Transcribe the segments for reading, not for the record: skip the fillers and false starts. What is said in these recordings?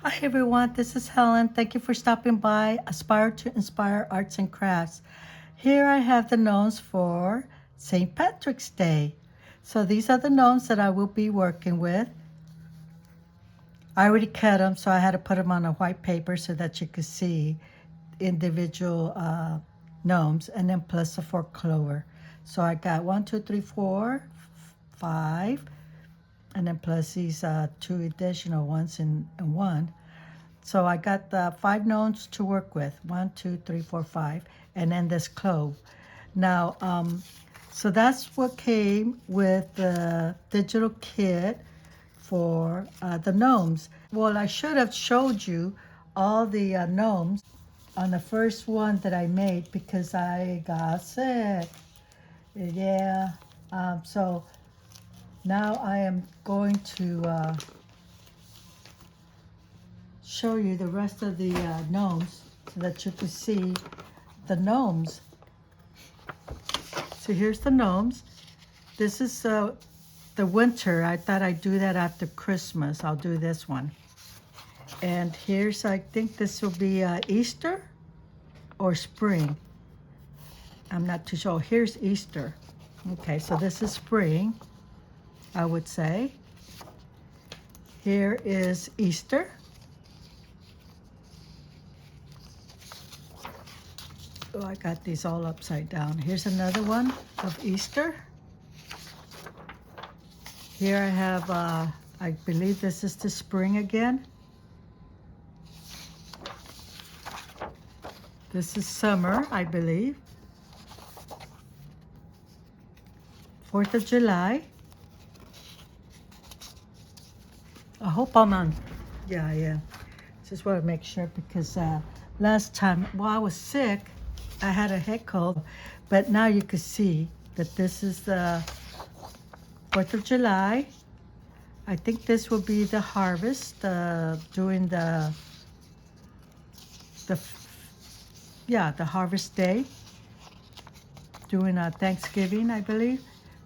Hi everyone, this is Helen. Thank you for stopping by Aspire to Inspire Arts and Crafts. Here I have the gnomes for St. Patrick's Day. So these are the gnomes that I will be working with. I already cut them, so I had to put them on a white paper so that you could see individual gnomes, and then plus the 4 clover. So I got 1, 2, 3, 4, 5, and then plus these 2 additional ones and 1. So I got the 5 gnomes to work with. 1, 2, 3, 4, 5, and then this clove. Now, so that's what came with the digital kit for the gnomes. Well, I should have showed you all the gnomes on the first one that I made because I got sick. Yeah. So now I am going to show you the rest of the gnomes so that you can see the gnomes. So here's the gnomes. This is the winter. I thought I'd do that after Christmas. I'll do this one. And here's, I think this will be Easter or spring. I'm not too sure. Here's Easter. Okay, so this is spring, I would say. Here is Easter. Oh, I got these all upside down. Here's another one of Easter. Here I have, I believe this is the spring again. This is summer, I believe. 4th of July. I hope I'm on. Yeah, I am. Just want to make sure because last time, while I was sick, I had a head cold, but now you can see that this is the 4th of July. I think this will be the harvest, during the harvest day, doing Thanksgiving, I believe.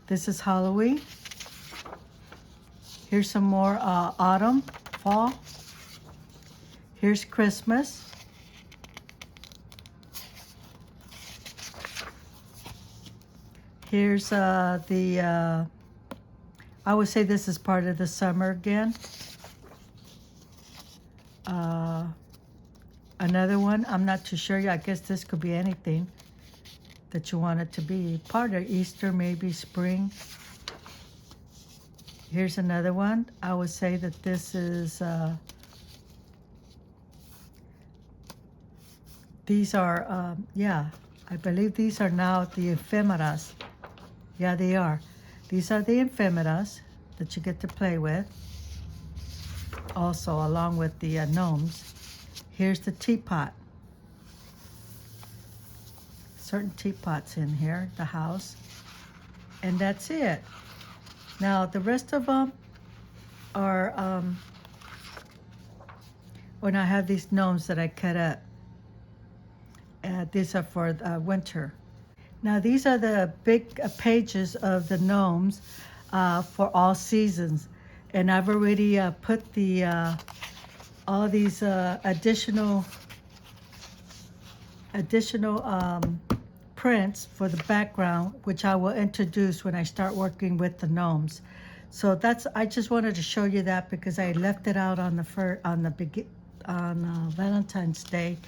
This is Halloween. Here's some more autumn, fall. Here's Christmas. Here's I would say this is part of the summer again. Another one, I'm not too sure. I guess this could be anything that you want it to be. Part of Easter, maybe spring. Here's another one. I would say that this is, these are, I believe these are now the ephemeras. Yeah, they are. These are the ephemeras that you get to play with. Also, along with the gnomes. Here's the teapot. Certain teapots in here, the house. And that's it. Now, the rest of them are, when I have these gnomes that I cut up. These are for winter. Now, these are the big pages of the gnomes for all seasons. And I've already put the all these additional prints for the background, which I will introduce when I start working with the gnomes. So I just wanted to show you that because I left it out on Valentine's Day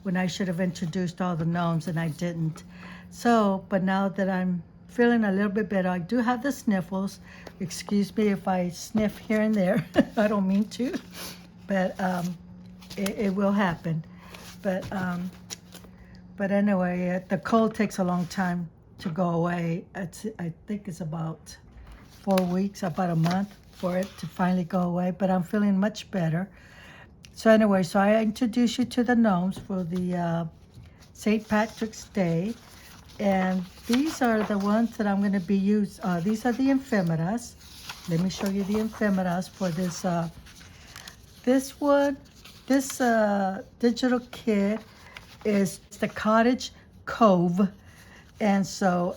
when I should have introduced all the gnomes and I didn't. So, but now that I'm feeling a little bit better, I do have the sniffles. Excuse me if I sniff here and there. I don't mean to, but it will happen. But anyway, the cold takes a long time to go away. I think it's about 4 weeks, about a month for it to finally go away, but I'm feeling much better. So anyway, so I introduce you to the gnomes for the St. Patrick's Day. And these are the ones that I'm going to be using. These are the ephemeras. Let me show you the ephemeras for this. This one, this digital kit is the Cottage Cove. And so,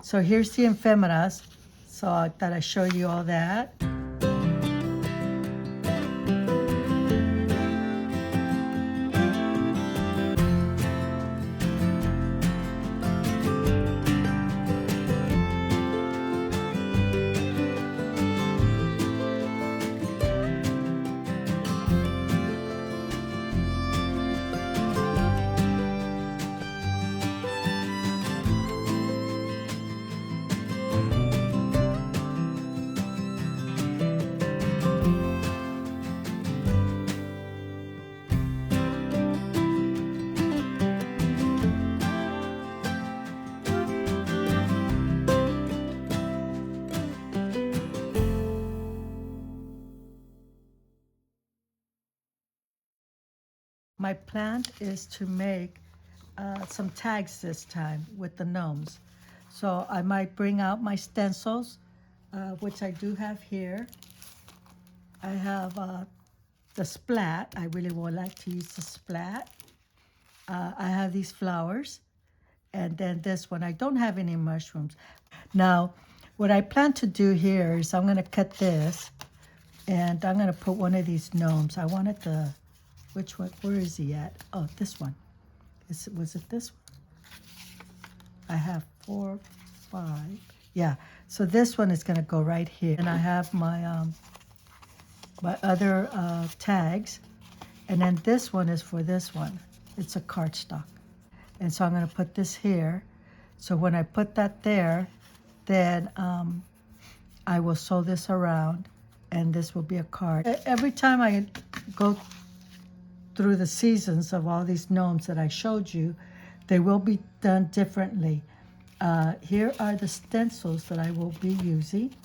so here's the ephemeras. So I thought I'd show you all that. My plan is to make some tags this time with the gnomes. So I might bring out my stencils, which I do have here. I have the splat. I really would like to use the splat. I have these flowers. And then this one, I don't have any mushrooms. Now, what I plan to do here is I'm going to cut this. And I'm going to put one of these gnomes. I wanted the, which one? Where is he at? Oh, this one. Was it this one? I have 4, 5. Yeah. So this one is going to go right here. And I have my my other tags. And then this one is for this one. It's a cardstock. And so I'm going to put this here. So when I put that there, then I will sew this around. And this will be a card. Every time I go through the seasons of all these gnomes that I showed you, they will be done differently. Here are the stencils that I will be using.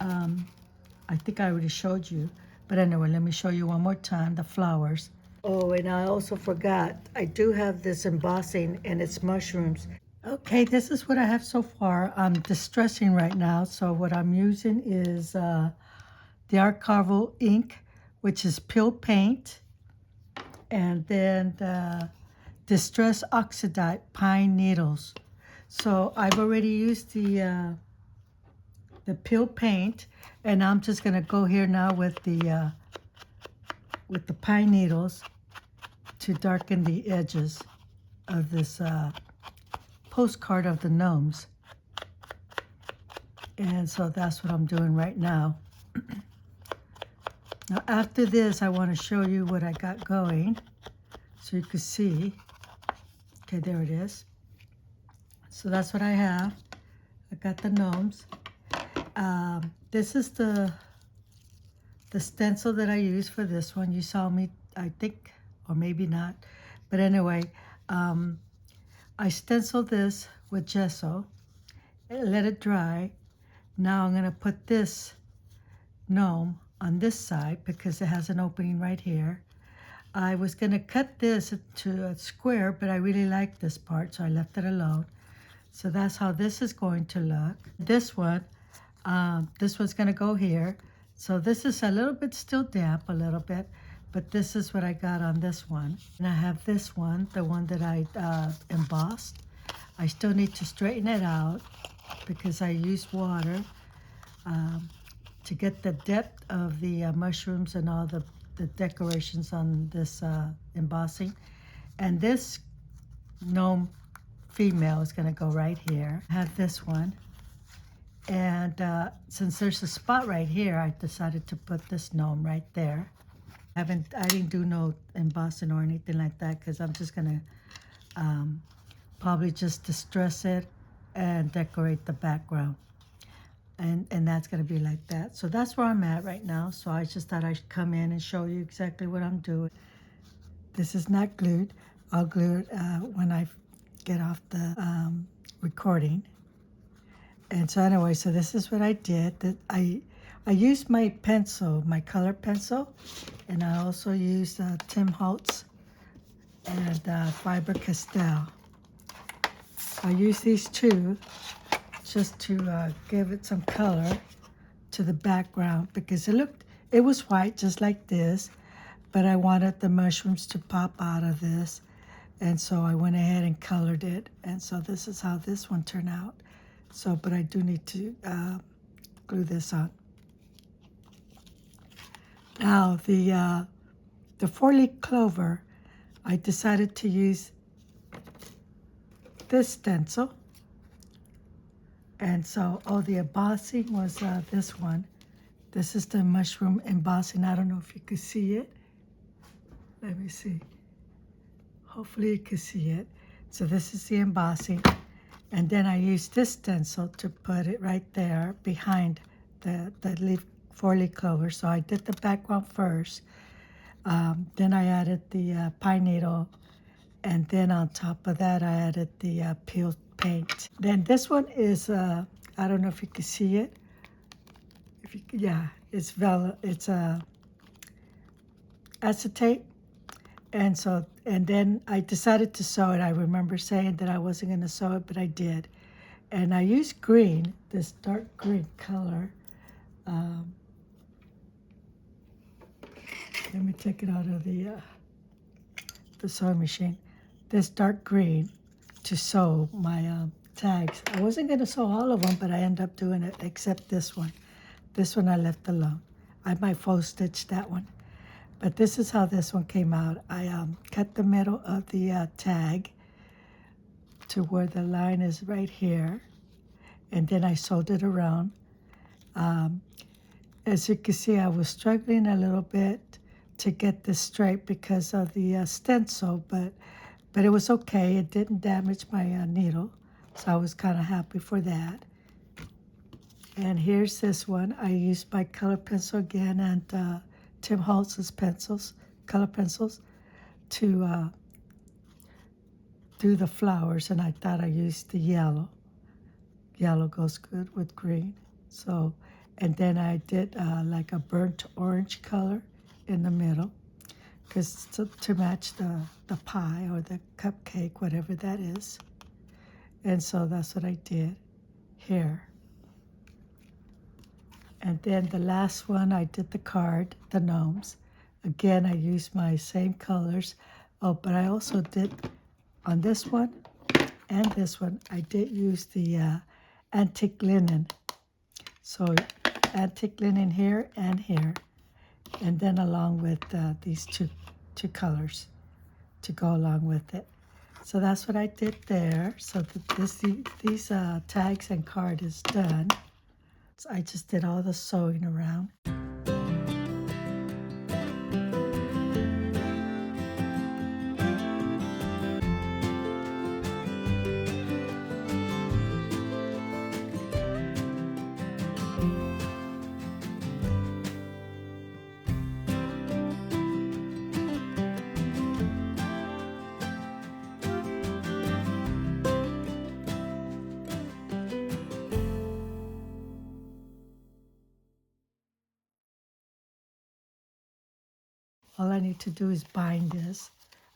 I think I already showed you. But anyway, let me show you one more time the flowers. Oh, and I also forgot, I do have this embossing and it's mushrooms. Okay, this is what I have so far. I'm distressing right now, so what I'm using is the Archival ink, which is peel paint, and then the Distress Oxidite pine needles. So I've already used the peel paint, and I'm just gonna go here now with the pine needles to darken the edges of this postcard of the gnomes. And so that's what I'm doing right now. Now after this, I want to show you what I got going so you can see. Okay, there it is. So that's what I have. I got the gnomes. This is the stencil that I use for this one. You saw me, I think, or maybe not. But anyway, I stenciled this with gesso, let it dry. Now I'm going to put this gnome on this side because it has an opening right here. I was going to cut this to a square, but I really like this part, so I left it alone. So that's how this is going to look. This one's going to go here. So this is a little bit still damp, a little bit, but this is what I got on this one. And I have this one, the one that I embossed. I still need to straighten it out because I used water to get the depth of the mushrooms and all the decorations on this embossing. And this gnome female is going to go right here. I have this one. And since there's a spot right here, I decided to put this gnome right there. I didn't do no embossing or anything like that because I'm just going to probably just distress it and decorate the background. And that's going to be like that. So that's where I'm at right now. So I just thought I'd come in and show you exactly what I'm doing. This is not glued. I'll glue it when I get off the recording. And so anyway, so this is what I did. That I used my pencil, my color pencil, and I also used Tim Holtz and Faber-Castell. I used these two just to give it some color to the background because it was white just like this, but I wanted the mushrooms to pop out of this, and so I went ahead and colored it, and so this is how this one turned out. So, but I do need to glue this on. Now the 4-leaf clover, I decided to use this stencil. And so, the embossing was this one. This is the mushroom embossing. I don't know if you can see it. Let me see. Hopefully you can see it. So this is the embossing. And then I used this stencil to put it right there behind the 4-leaf clover. So I did the background first. Then I added the pine needle. And then on top of that, I added the peeled paint. Then this one is, I don't know if you can see it. Yeah, it's acetate. And so, and then I decided to sew it. I remember saying that I wasn't going to sew it, but I did. And I used green, this dark green color. Um, Let me take it out of the sewing machine. This dark green to sew my tags. I wasn't going to sew all of them, but I ended up doing it, except this one. This one I left alone. I might faux stitch that one. But this is how this one came out. I cut the middle of the tag to where the line is right here. And then I sewed it around. Um, as you can see, I was struggling a little bit to get this straight because of the stencil, but it was okay. It didn't damage my needle, so I was kind of happy for that. And here's this one. I used my color pencil again and Tim Holtz's pencils, color pencils, to do the flowers, and I thought I used the yellow. Yellow goes good with green. So, and then I did like a burnt orange color in the middle, because to match the pie or the cupcake, whatever that is. And so that's what I did here. And then the last one, I did the card, the gnomes. Again, I used my same colors. Oh, but I also did on this one and this one, I did use the antique linen. So antique linen here and here. And then along with these two colors to go along with it. So that's what I did there. So these tags and card is done. So I just did all the sewing around. All I need to do is bind this.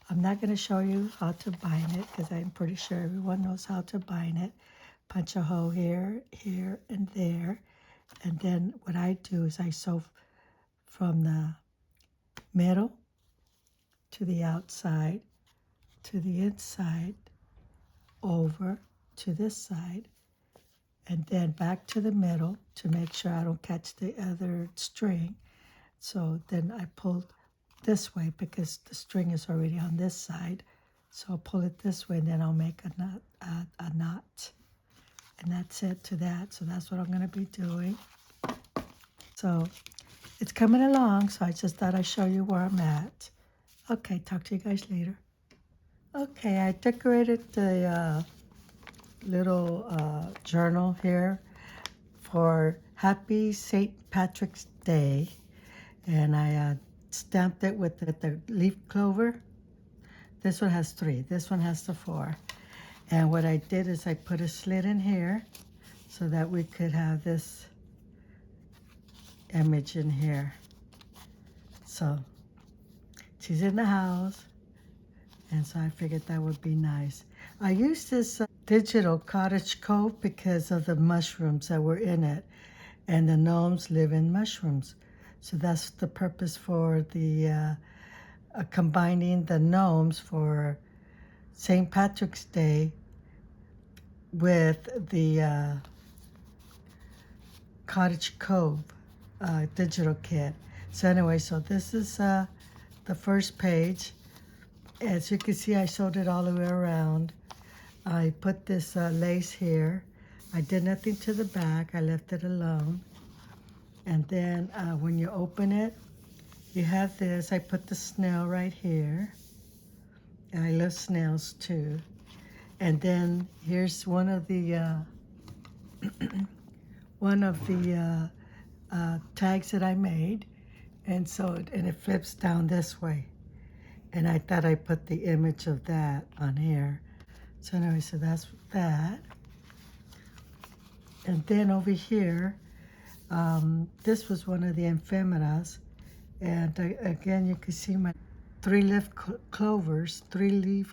I'm not going to show you how to bind it because I'm pretty sure everyone knows how to bind it. Punch a hole here, here, and there. And then what I do is I sew from the middle to the outside, to the inside, over to this side, and then back to the middle to make sure I don't catch the other string. So then I pull this way because the string is already on this side. So I'll pull it this way and then I'll make a knot. And that's it to that. So that's what I'm going to be doing. So it's coming along. So I just thought I'd show you where I'm at. Okay, talk to you guys later. Okay, I decorated the little journal here for Happy St. Patrick's Day. And I stamped it with the leaf clover. This one has 3. This one has the 4. And what I did is I put a slit in here so that we could have this image in here. So she's in the house, and so I figured that would be nice. I used this digital Cottage Cove because of the mushrooms that were in it, and the gnomes live in mushrooms. So that's the purpose for the combining the gnomes for St. Patrick's Day with the Cottage Cove digital kit. So anyway, so this is the first page. As you can see, I sewed it all the way around. I put this lace here. I did nothing to the back. I left it alone. And then when you open it, you have this. I put the snail right here. And I love snails too. And then here's one of the tags that I made. And so it flips down this way. And I thought I put the image of that on here. So anyway, so that's that. And then over here, this was one of the ephemera's. And again, you can see three-leaf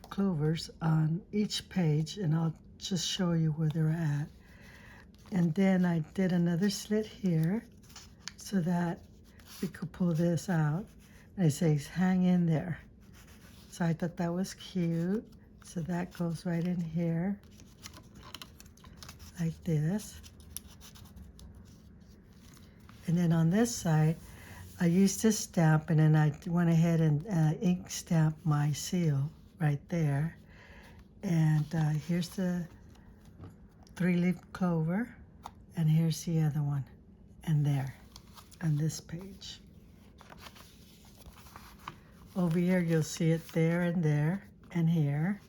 clovers on each page, and I'll just show you where they're at. And then I did another slit here so that we could pull this out. And it says hang in there. So I thought that was cute. So that goes right in here like this. And then on this side, I used this stamp, and then I went ahead and ink stamped my seal right there. And here's the three-leaf clover, and here's the other one, and there on this page. Over here, you'll see it there and here.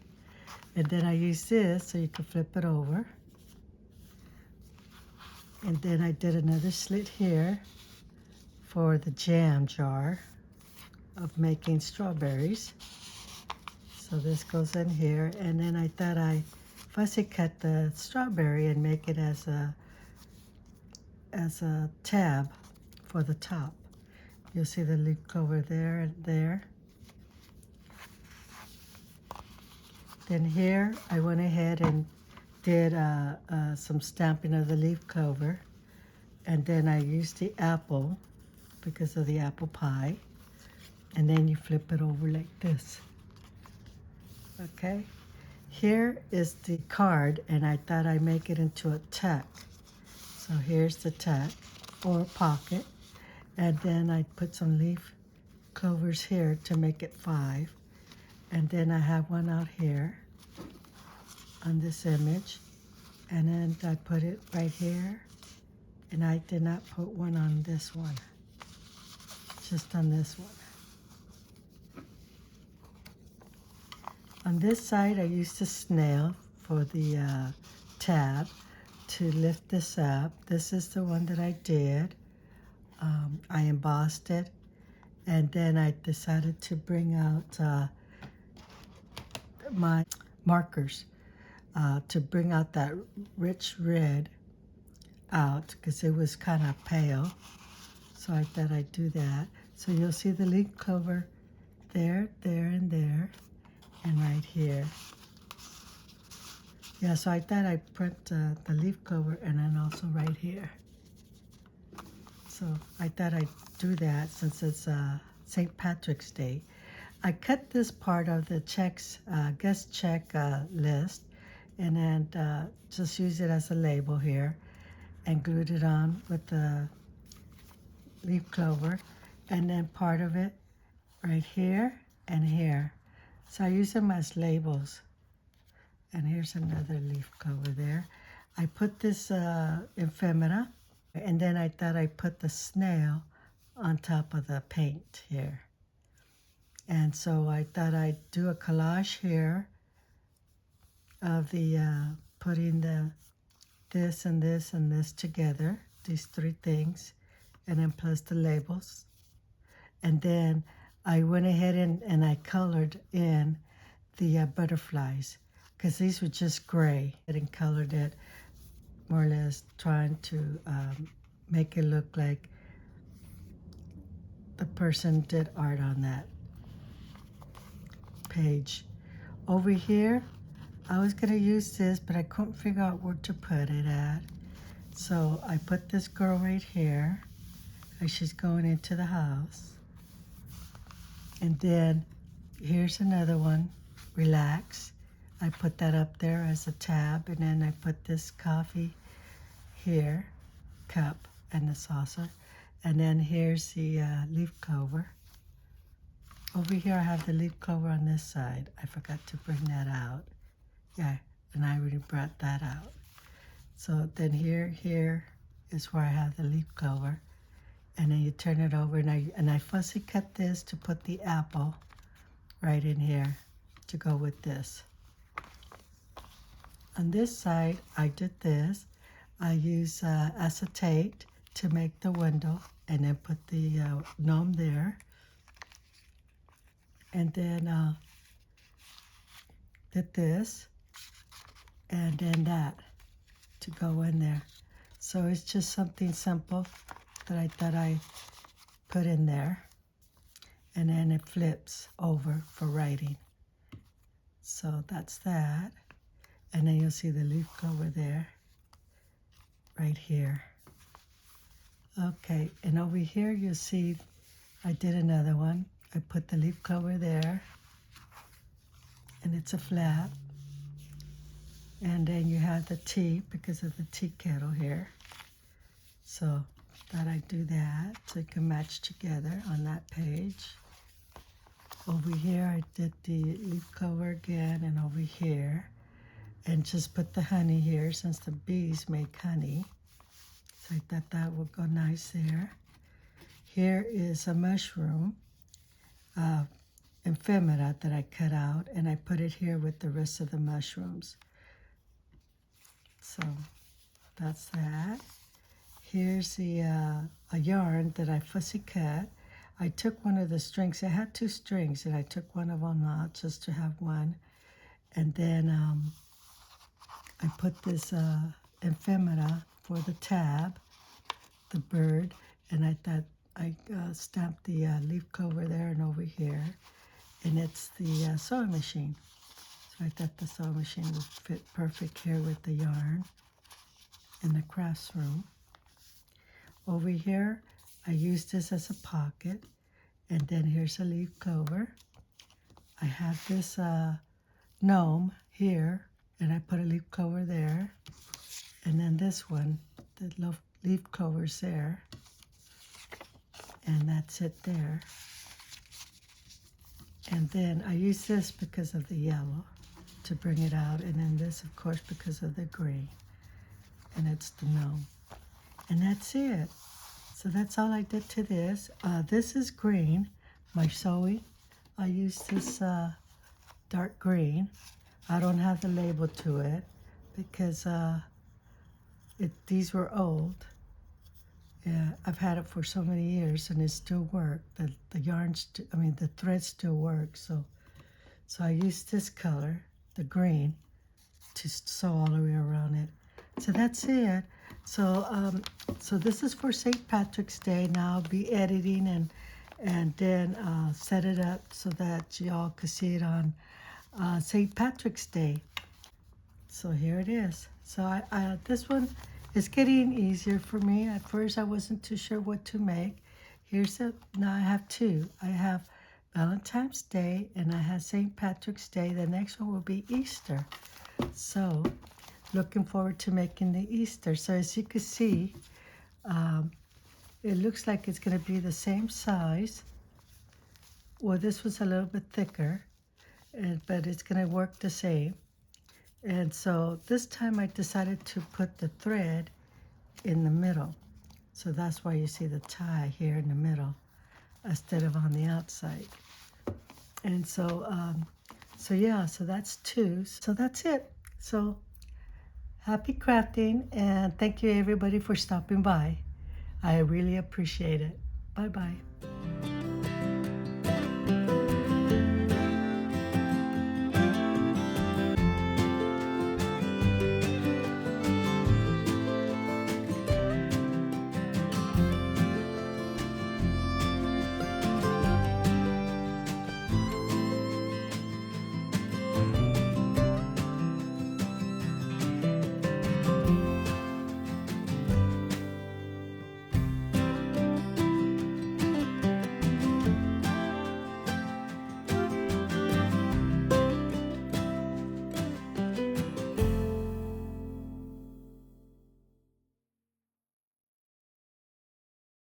And then I use this so you can flip it over. And then I did another slit here for the jam jar of making strawberries. So this goes in here, and then I thought I fussy cut the strawberry and make it as a tab for the top. You'll see the leaf clover there and there. Then here I went ahead and did some stamping of the leaf clover, and then I used the apple because of the apple pie, and then you flip it over like this. Okay, here is the card, and I thought I'd make it into a tuck. So here's the tuck or pocket, and then I put some leaf clovers here to make it 5. And then I have one out here on this image, and then I put it right here, and I did not put one on this one, just on this one. On this side, I used a snail for the tab to lift this up. This is the one that I did. I embossed it, and then I decided to bring out my markers to bring out that rich red out because it was kind of pale. So I thought I'd do that. So you'll see the leaf clover there, and there, and right here. Yeah, so I thought I'd print the leaf clover and then also right here. So I thought I'd do that since it's St. Patrick's Day. I cut this part of the checks, guest check list, and then just use it as a label here and glued it on with the leaf clover, and then part of it right here and here. So I use them as labels. And here's another leaf clover there. I put this ephemera, and then I thought I'd put the snail on top of the paint here. And so I thought I'd do a collage here of the putting this and this and this together, these 3 things, and then plus the labels. And then I went ahead and I colored in the butterflies, because these were just gray, and colored it more or less, trying to make it look like the person did art on that page. Over here, I was gonna use this, but I couldn't figure out where to put it at. So I put this girl right here, as she's going into the house. And then here's another one, relax. I put that up there as a tab, and then I put this coffee here, cup, and the saucer. And then here's the leaf clover. Over here I have the leaf clover on this side. I forgot to bring that out. Yeah, and I already brought that out. So then here is where I have the leaf clover. And then you turn it over, and I fussy cut this to put the apple right in here to go with this. On this side, I did this. I use acetate to make the window, and then put the gnome there. And then did this, and then that to go in there. So it's just something simple that I thought I put in there. and then it flips over for writing. So that's that. And then you'll see the leaf clover there, right here. Okay, and over here you'll see I did another one. I put the leaf clover there, and it's a flap. And then you have the tea because of the tea kettle here. So thought I'd do that so it can match together on that page. Over here I did the leaf clover again, and over here, and just put the honey here since the bees make honey. So I thought that would go nice there. Here is a mushroom, ephemera that I cut out, and I put it here with the rest of the mushrooms. So that's that. Here's the a yarn that I fussy cut. I took one of the strings. I had 2 strings, and I took one of them out just to have one. And then I put this ephemera for the tab, the bird, and I thought I stamped the leaf clover there and over here, and it's the sewing machine. So I thought the sewing machine would fit perfect here with the yarn in the crafts room. Over here, I used this as a pocket, and then here's a leaf clover. I have this gnome here, and I put a leaf clover there, and then this one, the leaf clover's there, and that's it there. And then I use this because of the yellow to bring it out, and then this, of course, because of the green, and it's the gnome. And that's it. So that's all I did to this. This is green, my sewing. I used this dark green. I don't have the label to it because these were old. Yeah, I've had it for so many years, and it still works. The yarns, the threads still work. So I used this color, the green, to sew all the way around it. So that's it. So this is for St. Patrick's Day. Now I'll be editing and then set it up so that y'all could see it on St. Patrick's Day. So here it is. So I this one is getting easier for me. At first I wasn't too sure what to make. Now I have 2. I have Valentine's Day and I have St. Patrick's Day. The next one will be Easter. So looking forward to making the Easter. So as you can see, it looks like it's going to be the same size. Well, this was a little bit thicker, but it's going to work the same. And so this time I decided to put the thread in the middle. So that's why you see the tie here in the middle instead of on the outside. And so yeah, so that's 2. So that's it. So happy crafting, and thank you everybody for stopping by. I really appreciate it. Bye-bye.